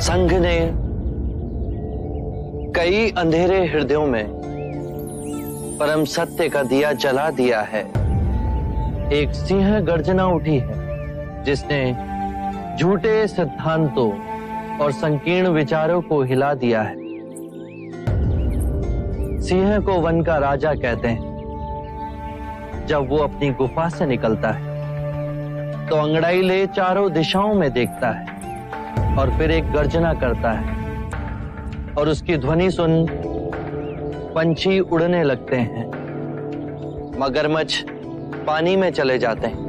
संघ ने कई अंधेरे हृदयों में परम सत्य का दिया जला दिया है। एक सिंह गर्जना उठी है जिसने झूठे सिद्धांतों और संकीर्ण विचारों को हिला दिया है। सिंह को वन का राजा कहते हैं। जब वो अपनी गुफा से निकलता है तो अंगड़ाई ले चारों दिशाओं में देखता है और फिर एक गर्जना करता है और उसकी ध्वनि सुन पंछी उड़ने लगते हैं, मगरमच्छ पानी में चले जाते हैं।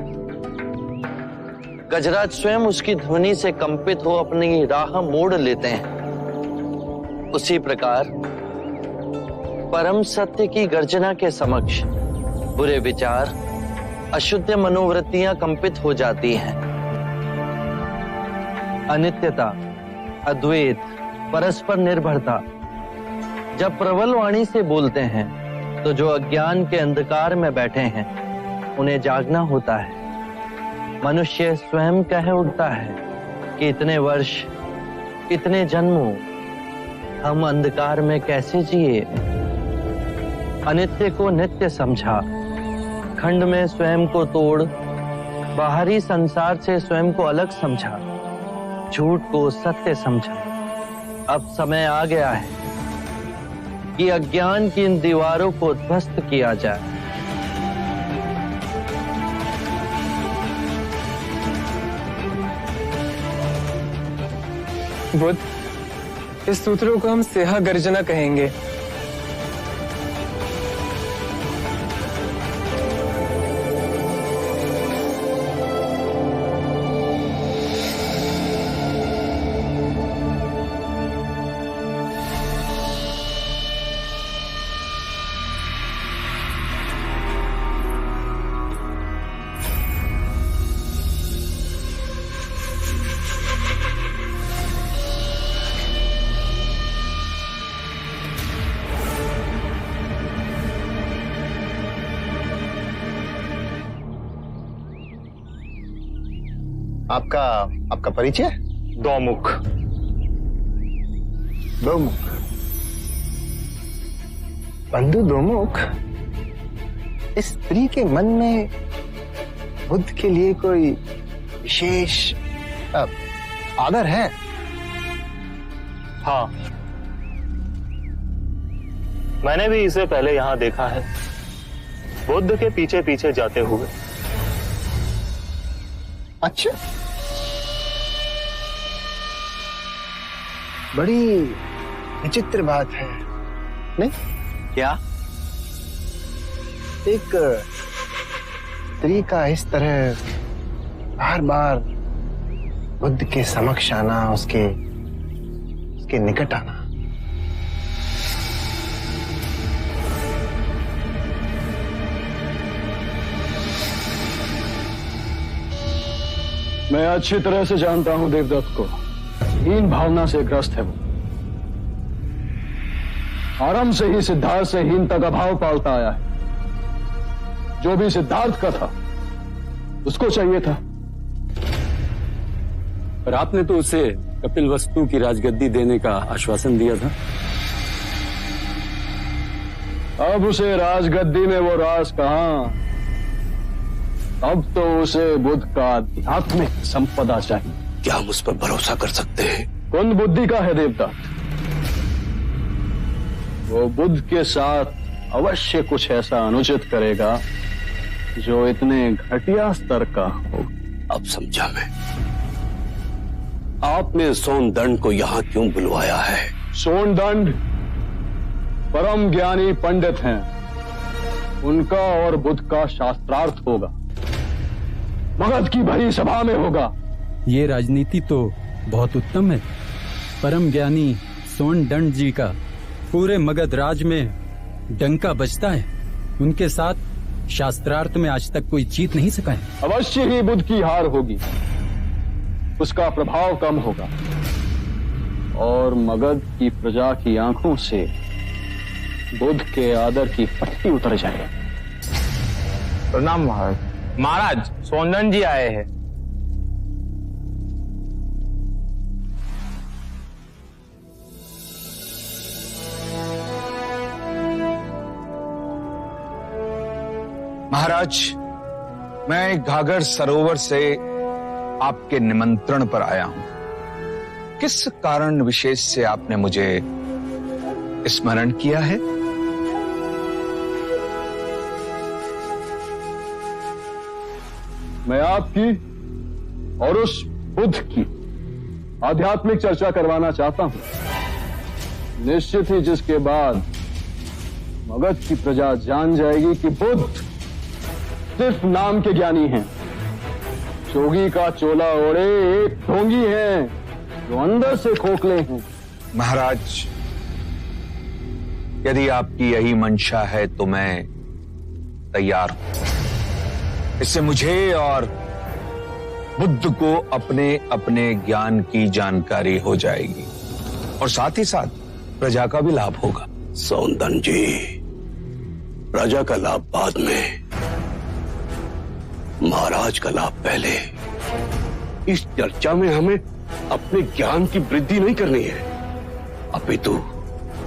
गजराज स्वयं उसकी ध्वनि से कंपित हो अपनी राह मोड़ लेते हैं। उसी प्रकार परम सत्य की गर्जना के समक्ष बुरे विचार, अशुद्ध मनोवृत्तियां कंपित हो जाती हैं। अनित्यता, अद्वैत, परस्पर निर्भरता जब प्रबल वाणी से बोलते हैं तो जो अज्ञान के अंधकार में बैठे हैं उन्हें जागना होता है। मनुष्य स्वयं कह उठता है कि इतने वर्ष, इतने जन्मों हम अंधकार में कैसे जिए। अनित्य को नित्य समझा, खंड में स्वयं को तोड़, बाहरी संसार से स्वयं को अलग समझा, झूठ को सत्य समझा। अब समय आ गया है कि अज्ञान की इन दीवारों को ध्वस्त किया जाए। बुद्ध, इस सूत्रों को हम सिंह गर्जना कहेंगे। आपका परिचय? दोमुख। दोमुख, बंधु दोमुख, इस स्त्री के मन में बुद्ध के लिए कोई विशेष आदर है? हाँ, मैंने भी इसे पहले यहां देखा है, बुद्ध के पीछे पीछे जाते हुए। अच्छा, बड़ी विचित्र बात है, नहीं? क्या? एक स्त्री का इस तरह बार बार बुद्ध के समक्ष आना, उसके निकट आना। मैं अच्छी तरह से जानता हूं देवदत्त को। हीन भावना से ग्रस्त है वो। आरंभ से ही सिद्धार्थ से हीनता का भाव पालता आया है। जो भी सिद्धार्थ का था उसको चाहिए था। पर आपने तो उसे कपिलवस्तु की राजगद्दी देने का आश्वासन दिया था। अब उसे राजगद्दी में वो राज कहां। अब तो उसे बुद्ध का आध्यात्मिक संपदा चाहिए। क्या हम उस पर भरोसा कर सकते हैं? कुंद बुद्धि का है देवदत्त। वो बुद्ध के साथ अवश्य कुछ ऐसा अनुचित करेगा जो इतने घटिया स्तर का हो। अब समझा मैं। आपने सोनदंड को यहाँ क्यों बुलवाया है? सोनदंड परम ज्ञानी पंडित हैं। उनका और बुद्ध का शास्त्रार्थ होगा, मगध की भरी सभा में होगा। ये राजनीति तो बहुत उत्तम है। परम ज्ञानी सोनदंड जी का पूरे मगध राज में डंका बजता है। उनके साथ शास्त्रार्थ में आज तक कोई जीत नहीं सका है। अवश्य ही बुद्ध की हार होगी, उसका प्रभाव कम होगा और मगध की प्रजा की आंखों से बुद्ध के आदर की पट्टी उतर जाएगी। प्रणाम महाराज। महाराज, सोनदंड जी आए हैं। महाराज, मैं घाघर सरोवर से आपके निमंत्रण पर आया हूं। किस कारण विशेष से आपने मुझे स्मरण किया है? मैं आपकी और उस बुद्ध की आध्यात्मिक चर्चा करवाना चाहता हूं। निश्चित ही जिसके बाद मगध की प्रजा जान जाएगी कि बुद्ध सिर्फ नाम के ज्ञानी हैं, जोगी का चोला ओढ़े एक ढोंगी हैं जो अंदर से खोखले हैं। महाराज, यदि आपकी यही मंशा है तो मैं तैयार हूं। इससे मुझे और बुद्ध को अपने अपने ज्ञान की जानकारी हो जाएगी और साथ ही साथ प्रजा का भी लाभ होगा। सौंदन जी, प्रजा का लाभ बाद में, महाराज का लाभ पहले। इस चर्चा में हमें अपने ज्ञान की वृद्धि नहीं करनी है, अपितु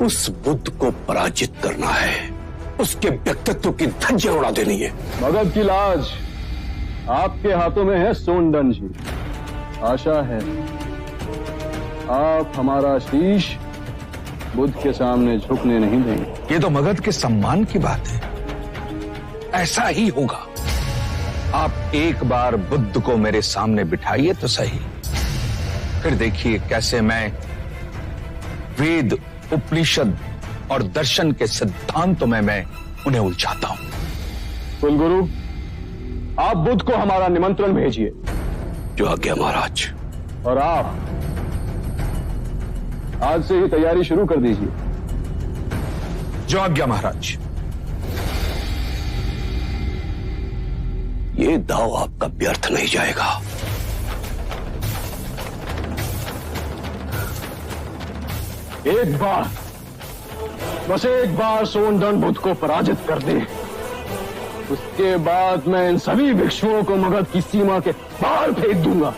उस बुद्ध को पराजित करना है, उसके व्यक्तित्व की धज्जियां उड़ा देनी है। मगध की लाज आपके हाथों में है सोनदन जी। आशा है आप हमारा शीश बुद्ध के सामने झुकने नहीं देंगे। ये तो मगध के सम्मान की बात है। ऐसा ही होगा। आप एक बार बुद्ध को मेरे सामने बिठाइए तो सही, फिर देखिए कैसे मैं वेद, उपनिषद और दर्शन के सिद्धांतों में मैं उन्हें उलझाता हूं। कुलगुरु, आप बुद्ध को हमारा निमंत्रण भेजिए। जो आज्ञा महाराज। और आप आज से ही तैयारी शुरू कर दीजिए। जो आज्ञा महाराज। ये दाव आपका व्यर्थ नहीं जाएगा। एक बार, बस एक बार सोनदन बुद्ध को पराजित कर दे, उसके बाद मैं इन सभी भिक्षुओं को मगध की सीमा के बाहर फेंक दूंगा।